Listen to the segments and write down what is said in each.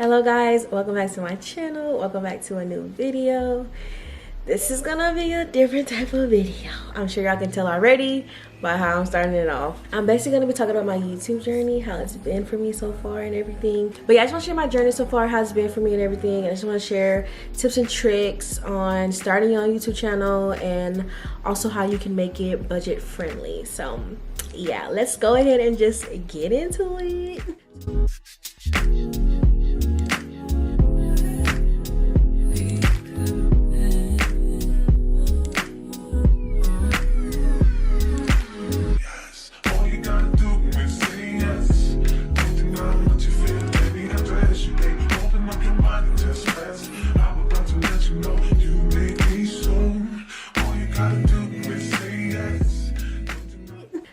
Hello guys, welcome back to my channel. Welcome back to a new video. This is gonna be a different type of video. I'm sure y'all can tell already by how I'm starting it off. I'm basically gonna be talking about my YouTube journey, how it's been for me so far and everything. But yeah, I just wanna share my journey so far, how it's been for me and everything. And I just wanna share tips and tricks on starting your own YouTube channel and also how you can make it budget friendly. So yeah, let's go ahead and just get into it.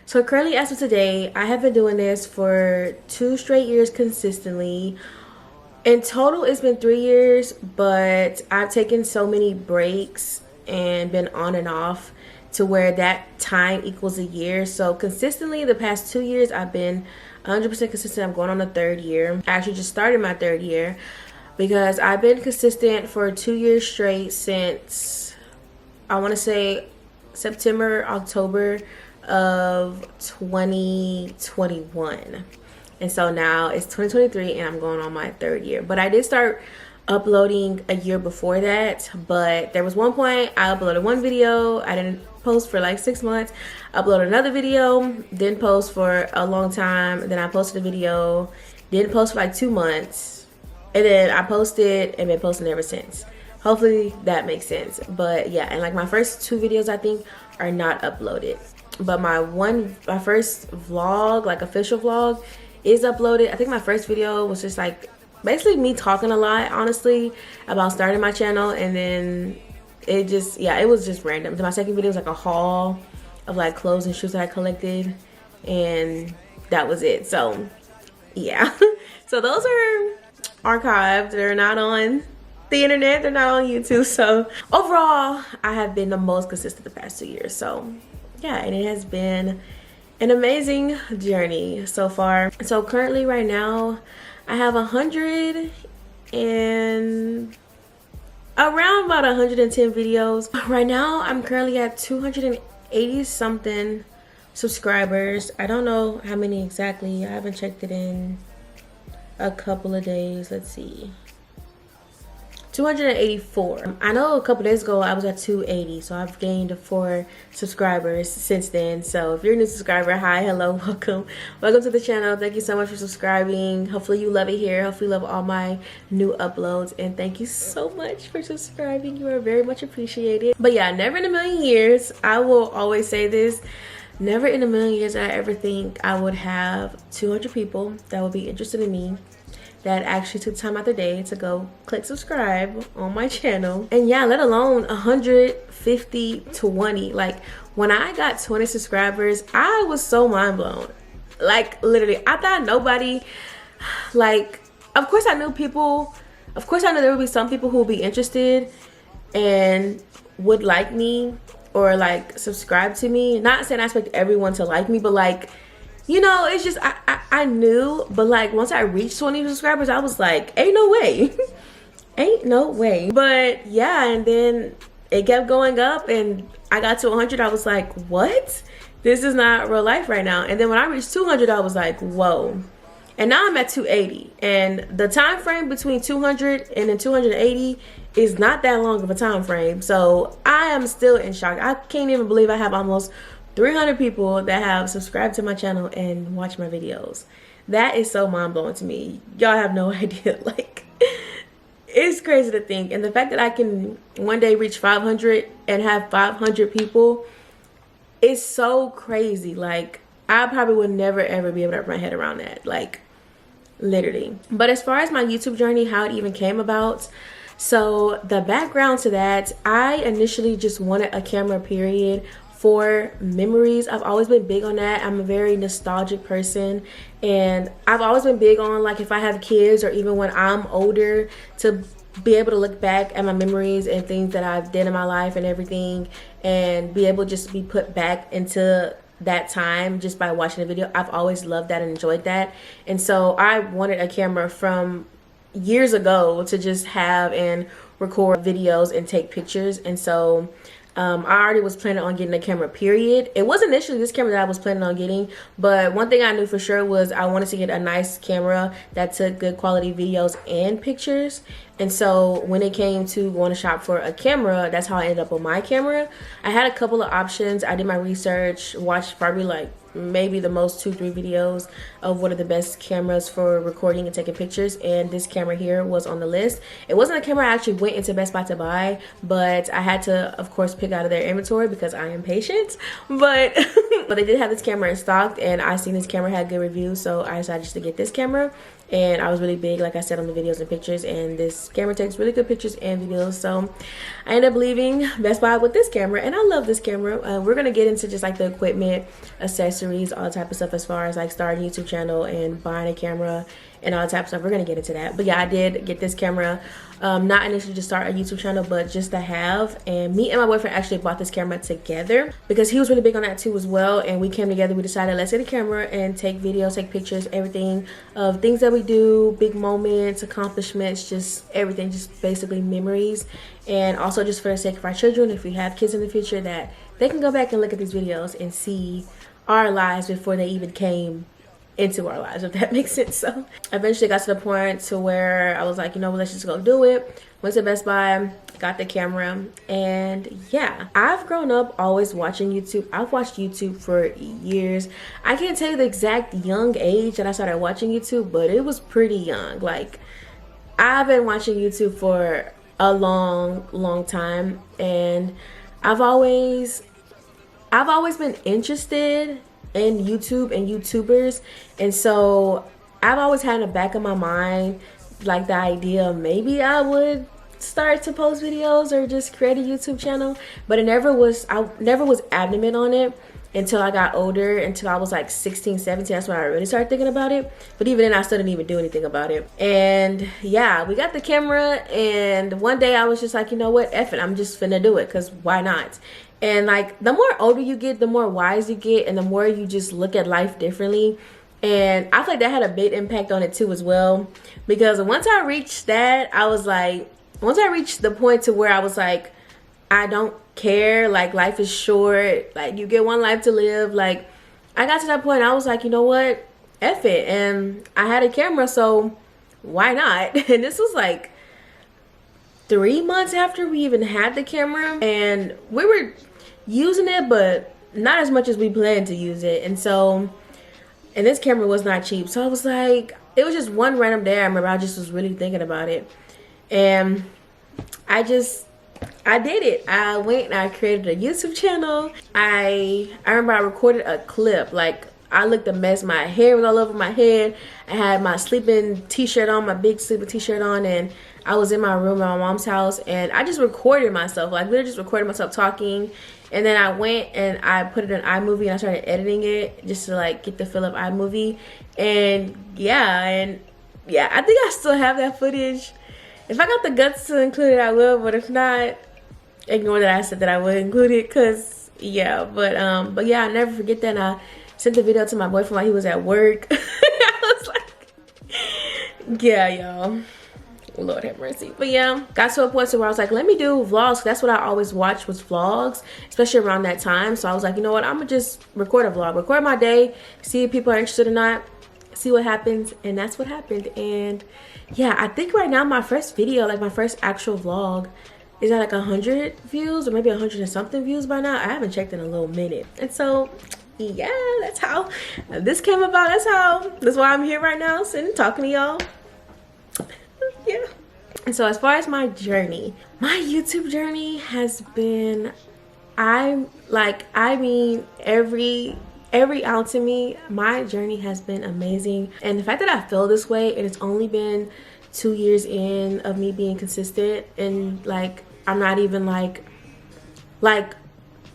So currently, as of today, I have been doing this for 2 straight years consistently. In total, it's been 3 years, but I've taken so many breaks and been on and off to where that time equals a year. So consistently, the past 2 years, I've been 100% consistent. I'm going on the 3rd year. I actually just started my 3rd year because I've been consistent for 2 years straight since, I want to say, September, October of 2021. And so now it's 2023 and I'm going on my 3rd year. But I did start uploading a year before that, but there was one point I uploaded one video, I didn't post for like 6 months, uploaded another video, didn't post for a long time, then I posted a video, didn't post for like 2 months, and then I posted and been posting ever since. Hopefully that makes sense. But yeah, and like my first 2 videos I think are not uploaded, but my first vlog, like official vlog, is uploaded. I think my first video was just like basically me talking a lot, honestly, about starting my channel, and then it just, yeah, it was just random. Then my second video was like a haul of like clothes and shoes that I collected, and that was it. So yeah, so those are archived. They're not on the internet, they're not on YouTube. So overall, I have been the most consistent the past 2 years. So yeah, and it has been an amazing journey so far. So currently right now I have 100 and around about 110 videos. Right now I'm currently at 280 something subscribers. I don't know how many exactly. I haven't checked it in a couple of days. Let's see. 284. I know a couple days ago I was at 280, so I've gained 4 subscribers since then. So if you're a new subscriber, hi, hello, welcome to the channel. Thank you so much for subscribing. Hopefully you love it here. Hopefully you love all my new uploads, and thank you so much for subscribing. You are very much appreciated. But yeah, never in a million years, I will always say this, never in a million years did I ever think I would have 200 people that would be interested in me, that actually took time out the day to go click subscribe on my channel. And yeah, let alone 150, 20. Like when I got 20 subscribers, I was so mind blown. Like literally, I thought nobody, like, of course I knew people, of course I knew there would be some people who would be interested and would like me or like subscribe to me. Not saying I expect everyone to like me, but like, you know, it's just, I knew, but like once I reached 20 subscribers, I was like, ain't no way. Ain't no way. But yeah, and then it kept going up and I got to 100. I was like, what? This is not real life right now. And then when I reached 200, I was like, whoa. And now I'm at 280. And the time frame between 200 and then 280 is not that long of a time frame. So I am still in shock. I can't even believe I have almost 300 people that have subscribed to my channel and watch my videos. That is so mind-blowing to me. Y'all have no idea. Like, it's crazy to think. And the fact that I can one day reach 500 and have 500 people is so crazy. Like, I probably would never ever be able to wrap my head around that, like literally. But as far as my YouTube journey, how it even came about, so the background to that, I initially just wanted a camera, period, for memories. I've always been big on that. I'm a very nostalgic person, and I've always been big on, like, if I have kids or even when I'm older, to be able to look back at my memories and things that I've done in my life and everything, and be able to just be put back into that time just by watching the video. I've always loved that and enjoyed that. And so I wanted a camera from years ago to just have and record videos and take pictures. And so I already was planning on getting a camera, period. It wasn't initially this camera that I was planning on getting, but one thing I knew for sure was I wanted to get a nice camera that took good quality videos and pictures. And so when it came to going to shop for a camera, that's how I ended up with my camera. I had a couple of options. I did my research, watched probably like maybe the most 2-3 videos of what are the best cameras for recording and taking pictures, and this camera here was on the list. It wasn't a camera I actually went into Best Buy to buy, but I had to of course pick out of their inventory because I am patient. But but they did have this camera in stock, and I seen this camera had good reviews, so I decided just to get this camera. And I was really big, like I said, on the videos and pictures, and this camera takes really good pictures and videos. So I ended up leaving Best Buy with this camera, and I love this camera. We're gonna get into just like the equipment, accessories, all type of stuff as far as like starting a YouTube channel and buying a camera and all that type of stuff. We're gonna get into that. But yeah, I did get this camera, not initially to start a YouTube channel, but just to have. And me and my boyfriend actually bought this camera together because he was really big on that too as well. And we came together, we decided let's get a camera and take videos, take pictures, everything of things that we do, big moments, accomplishments, just everything, just basically memories. And also just for the sake of our children, if we have kids in the future, that they can go back and look at these videos and see our lives before they even came into our lives, if that makes sense. So eventually got to the point to where I was like, you know what, let's just go do it. Went to Best Buy, got the camera, and yeah, I've grown up always watching YouTube. I've watched YouTube for years. I can't tell you the exact young age that I started watching YouTube, but it was pretty young. Like, I've been watching YouTube for a long time, and I've always been interested in YouTube and YouTubers. And so I've always had in the back of my mind like the idea of maybe I would start to post videos or just create a YouTube channel, but I never was adamant on it until I got older, until I was like 16, 17. That's when I really started thinking about it. But even then I still didn't even do anything about it. And yeah, we got the camera, and one day I was just like, you know what, F it, I'm just finna do it, because why not? And like, the more older you get, the more wise you get, and the more you just look at life differently. And I feel like that had a big impact on it too as well, because once I reached that, I was like, once I reached the point to where I was like, I don't care, like life is short, like you get one life to live. Like, I got to that point, I was like, you know what, F it. And I had a camera, so why not? And this was like 3 months after we even had the camera, and we were using it, but not as much as we planned to use it. And so, and this camera was not cheap, so I was like, it was just one random day I remember I just was really thinking about it, and I did it. I went and I created a YouTube channel. I remember I recorded a clip. Like, I looked a mess. My hair was all over my head. I had my sleeping t-shirt on, my big sleeping t-shirt on, and I was in my room at my mom's house, and I just recorded myself. Like, literally just recorded myself talking. And then I went and I put it in iMovie, and I started editing it just to like get the feel of iMovie. And yeah, I think I still have that footage. If I got the guts to include it, I will, but if not, ignore that I said that I would include it, cause yeah. But yeah, I'll never forget that. And I sent the video to my boyfriend while he was at work. I was like, yeah, y'all, Lord have mercy. But yeah, got to a point where I was like, let me do vlogs. That's what I always watched, was vlogs, especially around that time. So I was like, you know what, I'm gonna just record a vlog, record my day, see if people are interested or not, see what happens. And that's what happened. And yeah, I think right now my first video, like my first actual vlog, is at like 100 views, or maybe 100 and something views by now. I haven't checked in a little minute. And so yeah, that's how this came about. That's why I'm here right now, sitting talking to y'all. Yeah. And so as far as my journey, my YouTube journey has been, I mean every ounce of me, my journey has been amazing. And the fact that I feel this way, and it's only been 2 years in of me being consistent, and like, I'm not even like I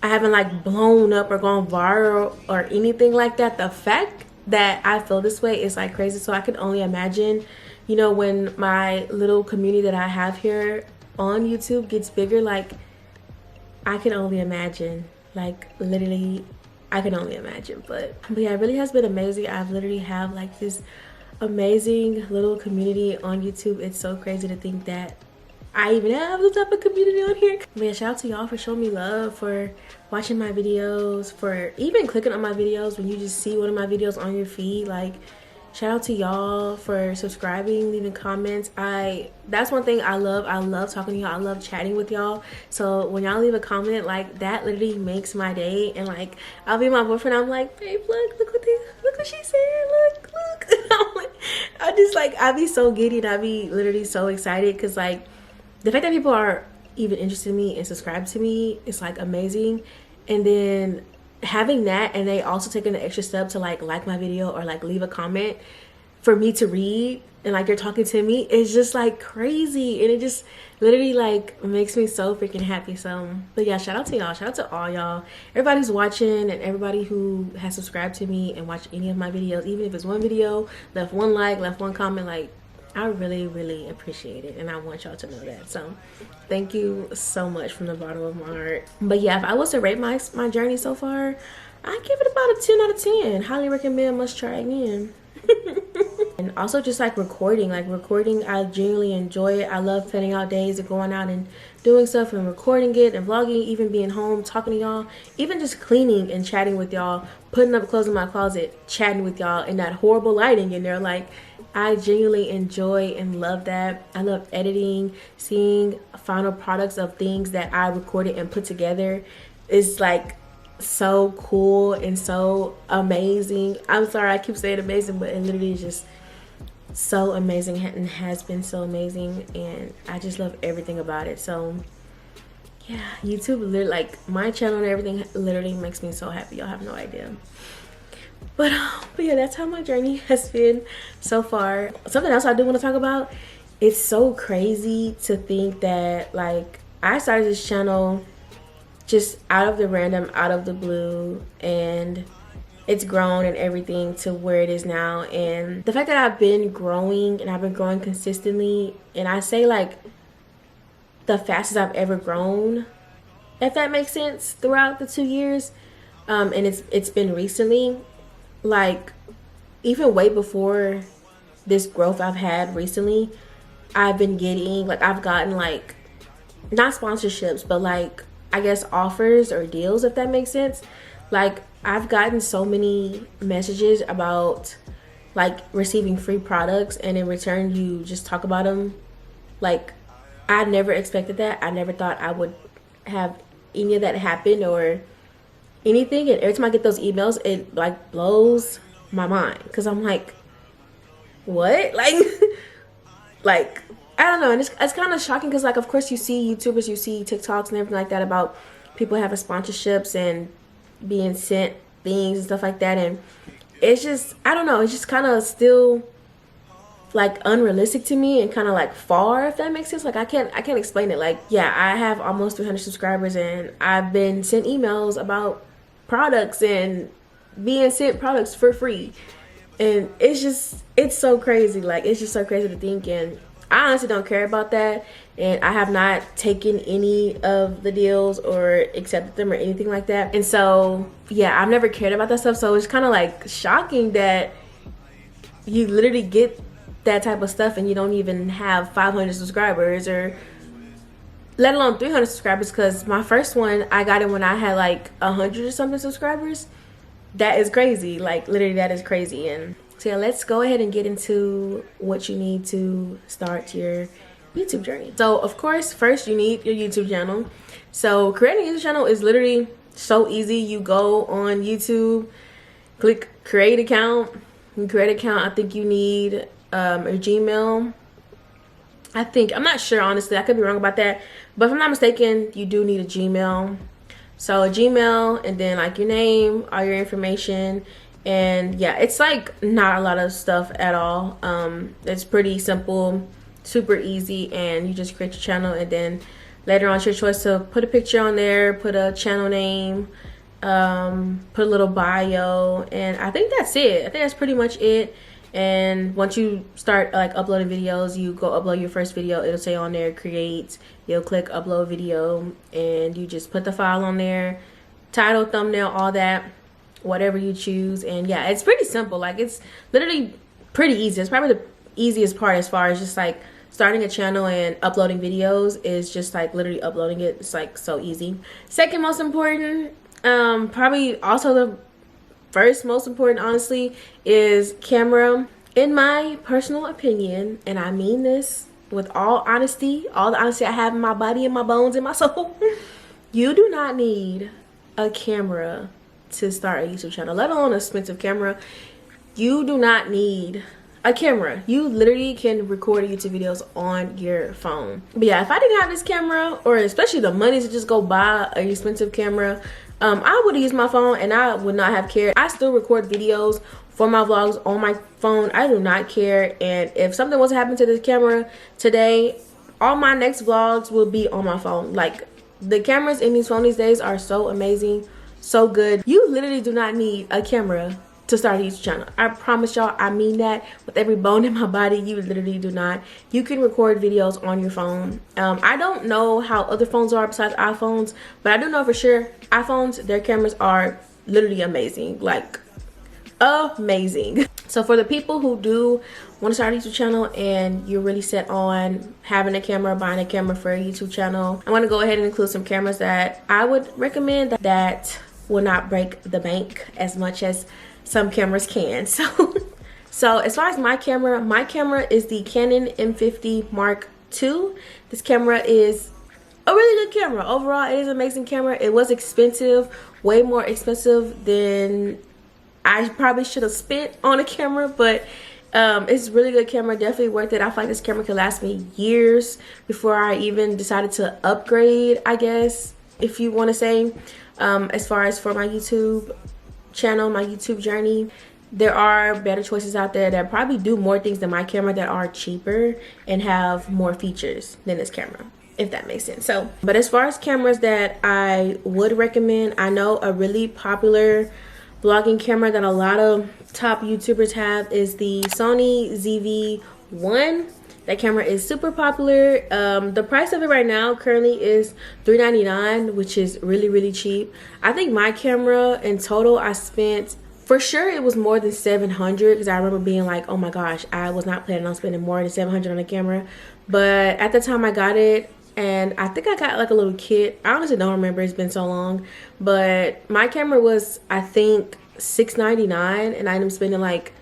haven't like blown up or gone viral or anything like that. The fact that I feel this way is like crazy. So I can only imagine, you know, when my little community that I have here on YouTube gets bigger, like, I can only imagine, like, literally, I can only imagine. But yeah, it really has been amazing. I've literally have like this amazing little community on YouTube. It's so crazy to think that I even have this type of community on here. But yeah, shout out to y'all for showing me love, for watching my videos, for even clicking on my videos when you just see one of my videos on your feed. Like, shout out to y'all for subscribing, leaving comments. That's one thing I love. I love talking to y'all. I love chatting with y'all. So when y'all leave a comment, like, that literally makes my day. And like, I'll be with my boyfriend, I'm like, babe, look what she said, look. I'm like, I be so giddy and I be literally so excited, because like, the fact that people are even interested in me and subscribe to me is like amazing. And then having that, and they also taking the extra step to like my video or like leave a comment for me to read, and like you're talking to me, is just like crazy. And it just literally like makes me so freaking happy. So but yeah, shout out to y'all, shout out to all y'all, everybody who's watching, and everybody who has subscribed to me and watched any of my videos, even if it's one video, left one like, left one comment. Like, I really appreciate it, and I want y'all to know that. So thank you so much from the bottom of my heart. But yeah, if I was to rate my journey so far, I give it about a 10 out of 10. Highly recommend, must try again. And also just like recording, I genuinely enjoy it. I love planning out days and going out and doing stuff and recording it and vlogging, even being home talking to y'all, even just cleaning and chatting with y'all, putting up clothes in my closet, chatting with y'all in that horrible lighting in there. Like, I genuinely enjoy and love that. I love editing, seeing final products of things that I recorded and put together. It's like so cool and so amazing. I'm sorry I keep saying amazing, but it literally is just so amazing and has been so amazing, and I just love everything about it. So yeah, YouTube literally, like my channel and everything, literally makes me so happy. Y'all have no idea. But yeah, that's how my journey has been so far. Something else I do want to talk about, it's so crazy to think that like I started this channel just out of the random, out of the blue, and it's grown and everything to where it is now. And the fact that I've been growing, and I've been growing consistently, and I say like the fastest I've ever grown, if that makes sense, throughout the 2 years, and it's been recently. Like, even way before this growth I've had recently, I've been getting, like, I've gotten like, not sponsorships, but like, I guess offers or deals, if that makes sense. Like, I've gotten so many messages about like receiving free products, and in return you just talk about them. Like, I never expected that. I never thought I would have any of that happen or anything. And every time I get those emails, it like blows my mind, because I'm like, what? Like like, I don't know. And it's kind of shocking, because like, of course you see YouTubers, you see TikToks and everything like that about people having sponsorships and being sent things and stuff like that, and it's just, I don't know, it's just kind of still like unrealistic to me, and kind of like far, if that makes sense. Like, I can't explain it. Like, yeah, I have almost 300 subscribers, and I've been sent emails about products and being sent products for free, and it's so crazy. Like, it's just so crazy to think. And I honestly don't care about that, and I have not taken any of the deals or accepted them or anything like that. And so yeah, I've never cared about that stuff. So it's kind of like shocking that you literally get that type of stuff and you don't even have 500 subscribers, or let alone 300 subscribers. Because my first one, I got it when I had like 100 or something subscribers. That is crazy. Like, literally, that is crazy. And so yeah, let's go ahead and get into what you need to start your YouTube journey. So of course, first you need your YouTube channel. So creating a YouTube channel is literally so easy. You go on YouTube, click create account. You create account. I think you need a Gmail. I'm not sure, honestly, I could be wrong about that, but if I'm not mistaken, you do need a Gmail. So a Gmail, and then like your name, all your information. And yeah, it's like not a lot of stuff at all. It's pretty simple, super easy, and you just create your channel, and then later on it's your choice to put a picture on there, put a channel name, put a little bio, and I think that's it. I think that's pretty much it. And once you start like uploading videos, you go upload your first video, it'll say on there create, you'll click upload video, and you just put the file on there, title, thumbnail, all that, whatever you choose. And yeah, it's pretty simple. Like, it's literally pretty easy. It's probably the easiest part as far as just like starting a channel and uploading videos is just like literally uploading it. It's like so easy. Second most important, probably also the first most important, honestly, is camera. In my personal opinion, and I mean this with all honesty, all the honesty I have in my body and my bones and my soul, you do not need a camera to start a YouTube channel, let alone an expensive camera. You do not need a camera. You literally can record YouTube videos on your phone. But yeah, if I didn't have this camera, or especially the money to just go buy an expensive camera, I would use my phone and I would not have cared. I still record videos for my vlogs on my phone. I do not care. And if something was to happen to this camera today, all my next vlogs will be on my phone. Like, the cameras in these phone these days are so amazing, so good. You literally do not need a camera to start a YouTube channel. I promise y'all, I mean that with every bone in my body. You literally do not. You can record videos on your phone. I don't know how other phones are besides iPhones, but I do know for sure iPhones, their cameras are literally amazing, like amazing. So for the people who do want to start a YouTube channel and you're really set on having a camera, buying a camera for a YouTube channel, I want to go ahead and include some cameras that I would recommend that will not break the bank as much as some cameras can. So as far as my camera is the Canon M50 Mark II. This camera is a really good camera. Overall, it is an amazing camera. It was expensive, way more expensive than I probably should have spent on a camera, but it's a really good camera, definitely worth it. I feel like this camera could last me years before I even decided to upgrade, I guess, if you want to say. As far as for my YouTube channel, my YouTube journey, there are better choices out there that probably do more things than my camera that are cheaper and have more features than this camera, if that makes sense. So, but as far as cameras that I would recommend, I know a really popular vlogging camera that a lot of top YouTubers have is the Sony ZV-1. That camera is super popular. The price of it right now currently is $399, which is really cheap. I think my camera in total, I spent, for sure it was more than $700, because I remember being like, oh my gosh, I was not planning on spending more than $700 on a camera. But at the time I got it, and I think I got like a little kit. I honestly don't remember, it's been so long. But my camera was, I think, $699, and I ended up spending like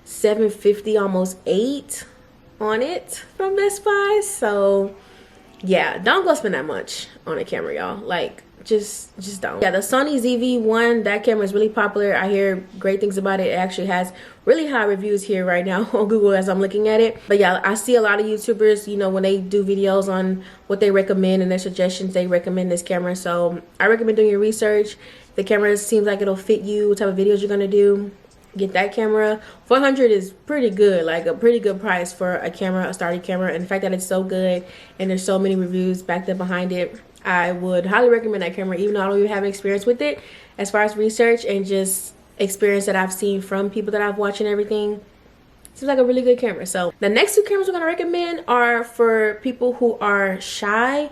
$750, almost $8 on it from Best Buy. So yeah, don't go spend that much on a camera, y'all. Like, just don't. Yeah, the Sony ZV-1, that camera is really popular. I hear great things about it. It actually has really high reviews here right now on Google as I'm looking at it. But yeah, I see a lot of YouTubers, you know, when they do videos on what they recommend and their suggestions, they recommend this camera. So I recommend doing your research. The camera seems like it'll fit you, what type of videos you're gonna do. Get that camera. $400 is pretty good, like a pretty good price for a camera, a starting camera. And the fact that it's so good and there's so many reviews backed up behind it, I would highly recommend that camera, even though I don't even have experience with it. As far as research and just experience that I've seen from people that I've watched and everything, seems like a really good camera. So the next two cameras we're gonna recommend are for people who are shy.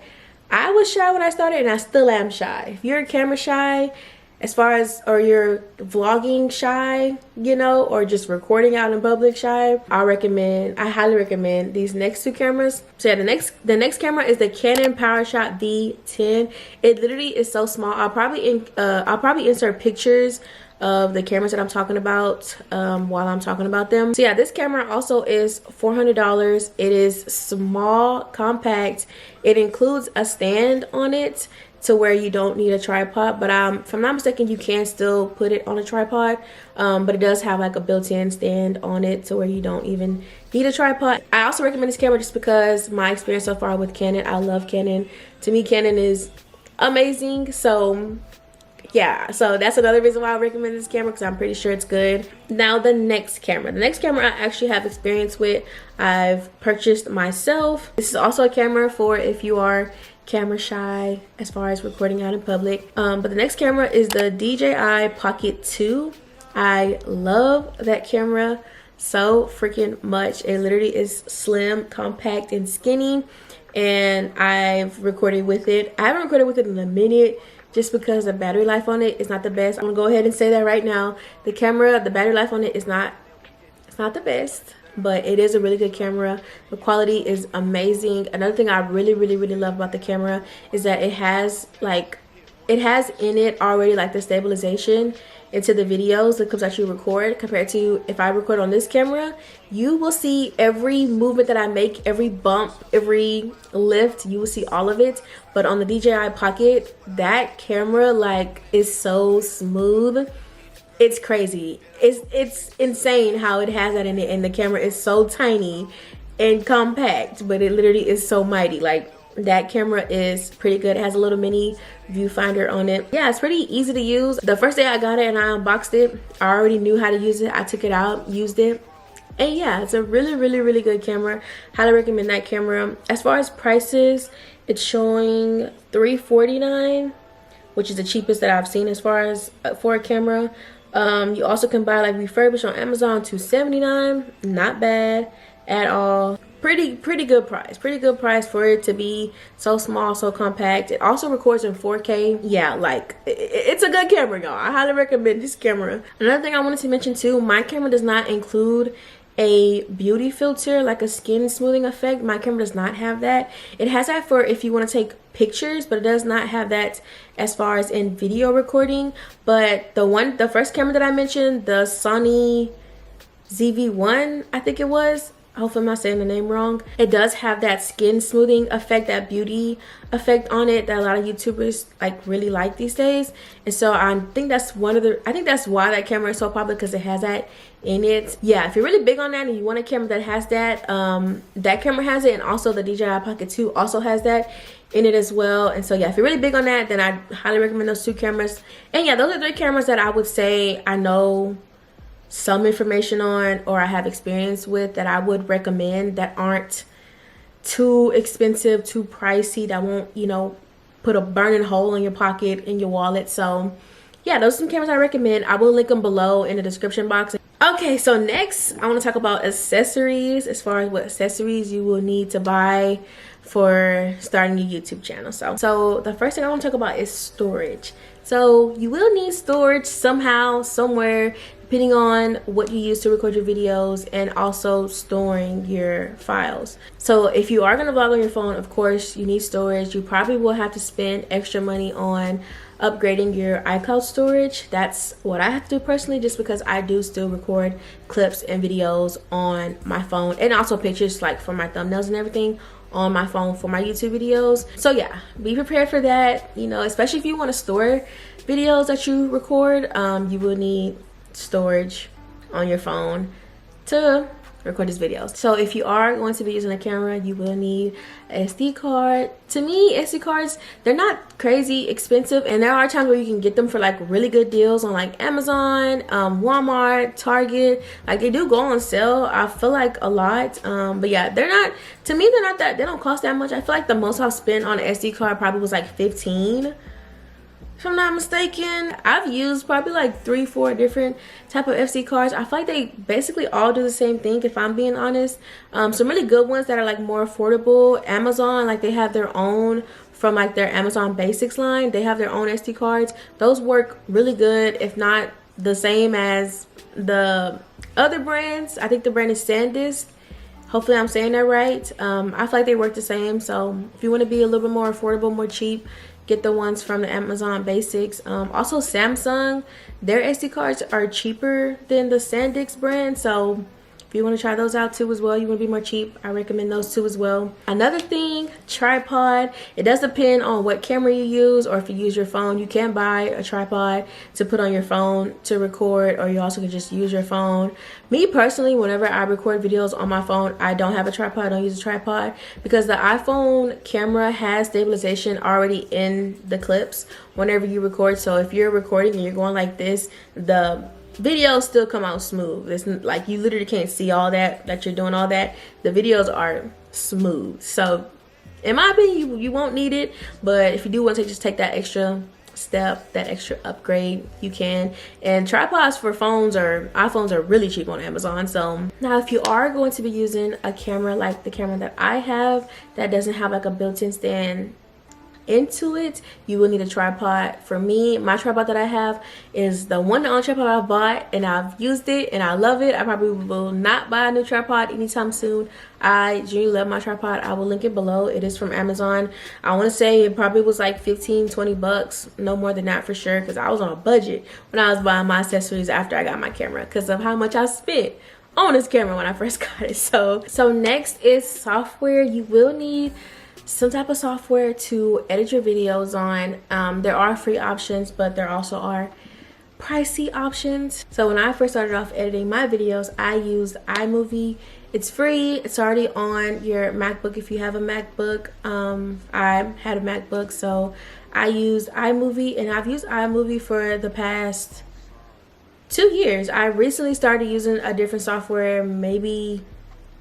I was shy when I started and I still am shy. If you're camera shy, as far as, or you're vlogging shy, you know, or just recording out in public shy, I highly recommend these next two cameras. So yeah, the next camera is the Canon PowerShot V10. It literally is so small. I'll probably insert pictures of the cameras that I'm talking about while I'm talking about them. So yeah, this camera also is $400. It is small, compact. It includes a stand on it to where you don't need a tripod, but if I'm not mistaken, you can still put it on a tripod, but it does have like a built-in stand on it to where you don't even need a tripod. I also recommend this camera just because my experience so far with Canon, I love Canon. To me, Canon is amazing. So yeah, so that's another reason why I recommend this camera, because I'm pretty sure it's good. Now the next camera I actually have experience with. I've purchased myself. This is also a camera for if you are camera shy as far as recording out in public. But the next camera is the DJI Pocket 2. I love that camera so freaking much. It literally is slim, compact, and skinny, and I've recorded with it. I haven't recorded with it in a minute just because the battery life on it is not the best. I'm gonna go ahead and say that right now. The battery life on it is not It's not the best, but it is a really good camera. The quality is amazing. Another thing I really love about the camera is that it has in it already like the stabilization into the videos, the clips that you record, compared to if I record on this camera, you will see every movement that I make, every bump, every lift, you will see all of it. But on the DJI Pocket, that camera like is so smooth. It's crazy. It's insane how it has that in it, and the camera is so tiny and compact, but it literally is so mighty. Like, that camera is pretty good. It has a little mini viewfinder on it. Yeah, it's pretty easy to use. The first day I got it and I unboxed it, I already knew how to use it. I took it out, used it, and yeah, it's a really good camera. Highly recommend that camera. As far as prices, it's showing $349, which is the cheapest that I've seen as far as for a camera. You also can buy like refurbished on Amazon, $279. Not bad at all. Pretty good price for it to be so small, so compact. It also records in 4K. Yeah, like it's a good camera, y'all. I highly recommend this camera. Another thing I wanted to mention too, my camera does not include a beauty filter, like a skin smoothing effect. My camera does not have that. It has that for if you want to take pictures, but it does not have that as far as in video recording. But the first camera that I mentioned, the Sony ZV-1, I think it was, hopefully I'm not saying the name wrong, it does have that skin smoothing effect, that beauty effect on it that a lot of YouTubers like really like these days. And so I think that's why that camera is so popular, because it has that in it. Yeah, if you're really big on that and you want a camera that has that, that camera has it, and also the DJI Pocket 2 also has that in it as well. And so yeah, if you're really big on that, then I highly recommend those two cameras. And yeah, those are three cameras that I would say I know some information on, or I have experience with, that I would recommend, that aren't too expensive, too pricey, that won't, you know, put a burning hole in your pocket, in your wallet. So yeah, those are some cameras I recommend. I will link them below in the description box. Okay, so next I want to talk about accessories, as far as what accessories you will need to buy for starting your YouTube channel. So the first thing I want to talk about is storage. So you will need storage somehow, somewhere, depending on what you use to record your videos, and also storing your files. So if you are going to vlog on your phone, of course you need storage. You probably will have to spend extra money on upgrading your iCloud storage. That's what I have to do personally, just because I do still record clips and videos on my phone, and also pictures like for my thumbnails and everything on my phone for my YouTube videos. So yeah, be prepared for that, you know, especially if you want to store videos that you record. You will need storage on your phone to record these videos. So if you are going to be using a camera, you will need an SD card. To me, SD cards, they're not crazy expensive, and there are times where you can get them for like really good deals on like Amazon, Walmart, Target. Like, they do go on sale, I feel like, a lot. But yeah, they're not, to me, they don't cost that much. I feel like the most I've spent on an SD card probably was like $15, if I'm not mistaken. I've used probably like 3-4 different type of SD cards. I feel like they basically all do the same thing, if I'm being honest. Some really good ones that are like more affordable, Amazon, like they have their own, from like their Amazon Basics line, they have their own SD cards. Those work really good, if not the same as the other brands. I think the brand is SanDisk. Hopefully I'm saying that right. I feel like they work the same. So if you want to be a little bit more affordable, more cheap, get the ones from the Amazon Basics. Also Samsung, their SD cards are cheaper than the SanDisk brand. So if you want to try those out too as well, you want to be more cheap, I recommend those too as well. Another thing, tripod. It does depend on what camera you use, or if you use your phone, you can buy a tripod to put on your phone to record, or you also can just use your phone. Me personally, whenever I record videos on my phone, I don't have a tripod. I don't use a tripod, because the iPhone camera has stabilization already in the clips whenever you record. So if you're recording and you're going like this, the videos still come out smooth. It's like you literally can't see all that you're doing all that. The videos are smooth. So in my opinion, you won't need it, but if you do want to just take that extra step, that extra upgrade, you can. And tripods for phones or iPhones are really cheap on Amazon. So now, if you are going to be using a camera like the camera that I have, that doesn't have like a built-in stand, into it, you will need a tripod. For me, my tripod that I have is the one and only tripod I bought, and I've used it and I love it. I probably will not buy a new tripod anytime soon. I genuinely love my tripod. I will link it below. It is from Amazon. I want to say it probably was like 15-20 bucks, no more than that for sure, because I was on a budget when I was buying my accessories after I got my camera because of how much I spent on this camera when I first got it. So next is software. You will need some type of software to edit your videos on. There are free options, but there also are pricey options. So when I first started off editing my videos, I used iMovie. It's free. It's already on your MacBook if you have a MacBook. I had a MacBook, so I used iMovie, and I've used iMovie for the past 2 years. I recently started using a different software maybe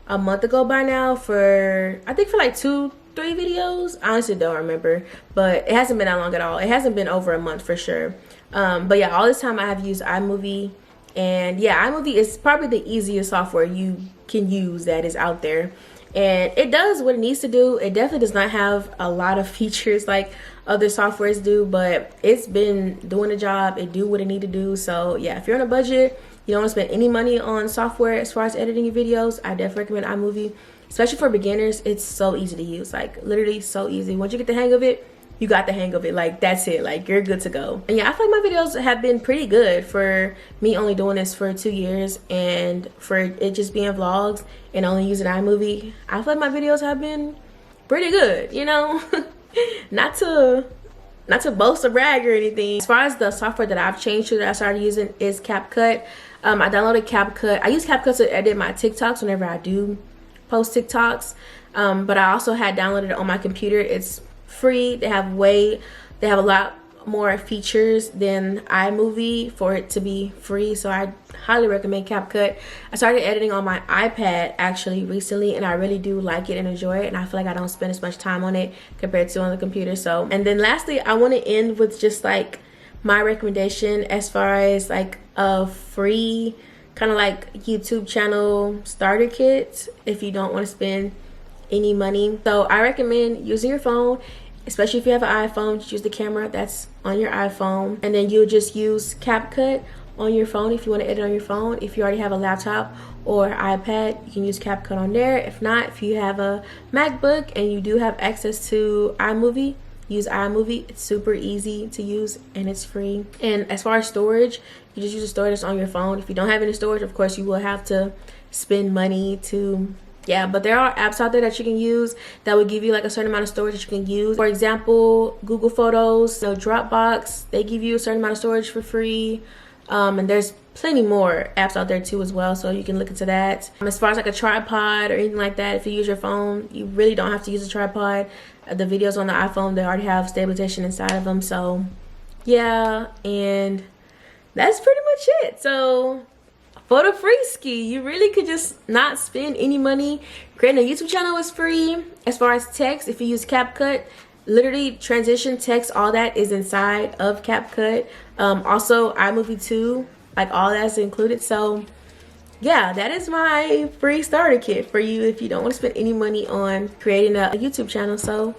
a month ago by now I think for like 2-3 videos. I honestly don't remember, but it hasn't been that long at all. It hasn't been over a month for sure. But yeah, all this time I have used iMovie, and yeah, iMovie is probably the easiest software you can use that is out there, and it does what it needs to do. It definitely does not have a lot of features like other softwares do, but it's been doing the job. It do what it need to do. So yeah, if you're on a budget, you don't want to spend any money on software as far as editing your videos, I definitely recommend iMovie, especially for beginners. It's so easy to use, like literally so easy. Once you get the hang of it, you got the hang of it. Like that's it, like you're good to go. And yeah, I feel like my videos have been pretty good for me only doing this for 2 years, and for it just being vlogs and only using iMovie, I feel like my videos have been pretty good, you know. not to boast or brag or anything. As far as the software that I've changed to, that I started using, is CapCut. I downloaded CapCut. I use CapCut to edit my TikToks whenever I do post TikToks, but I also had downloaded it on my computer. It's free. They have a lot more features than iMovie for it to be free, so I highly recommend CapCut. I started editing on my iPad actually recently, and I really do like it and enjoy it, and I feel like I don't spend as much time on it compared to on the computer. So, and then lastly, I want to end with just like my recommendation as far as like a free kind of like YouTube channel starter kit if you don't want to spend any money. So I recommend using your phone, especially if you have an iPhone. Just use the camera that's on your iPhone, and then you'll just use CapCut on your phone if you want to edit on your phone. If you already have a laptop or iPad, you can use CapCut on there. If not, if you have a MacBook and you do have access to iMovie, use iMovie. It's super easy to use and it's free. And as far as storage, you just use the storage that's on your phone. If you don't have any storage, of course you will have to spend money to, yeah, but there are apps out there that you can use that will give you like a certain amount of storage that you can use. For example, Google Photos, Dropbox, they give you a certain amount of storage for free. And there's plenty more apps out there too as well, so you can look into that. As far as like a tripod or anything like that, if you use your phone, you really don't have to use a tripod. The videos on the iPhone, they already have stabilization inside of them. So yeah, and that's pretty much it. So for the free ski, you really could just not spend any money. Creating a YouTube channel is free. As far as text, if you use CapCut, literally transition, text, all that is inside of CapCut. Also iMovie too, like all that's included. So yeah, that is my free starter kit for you if you don't want to spend any money on creating a YouTube channel. So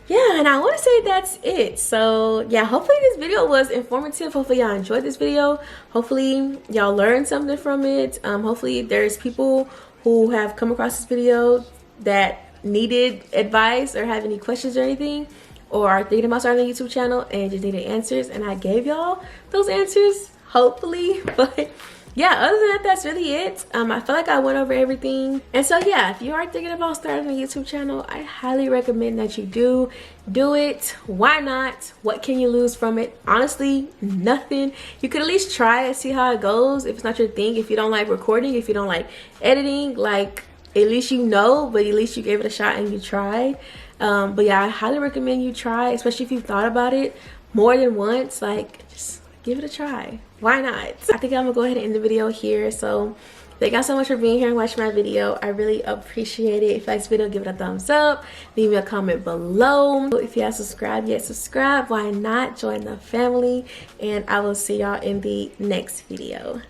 yeah, and I want to say that's it. So yeah, hopefully this video was informative. Hopefully y'all enjoyed this video. Hopefully y'all learned something from it. Hopefully there's people who have come across this video that needed advice or have any questions or anything, or are thinking about starting a YouTube channel and just needed answers, and I gave y'all those answers, hopefully. But yeah, other than that, that's really it. I feel like I went over everything. And so yeah, if you are thinking about starting a YouTube channel, I highly recommend that you do it. Why not? What can you lose from it? Honestly, nothing. You could at least try it, see how it goes. If it's not your thing, if you don't like recording, if you don't like editing, like at least you know, but at least you gave it a shot and you tried. But yeah, I highly recommend you try, especially if you've thought about it more than once. Like, just give it a try. Why not? I think I'm gonna go ahead and end the video here. So thank y'all so much for being here and watching my video. I really appreciate it. If you like this video, give it a thumbs up, leave me a comment below. If you haven't subscribed yet, subscribe. Why not? Join the family, and I will see y'all in the next video.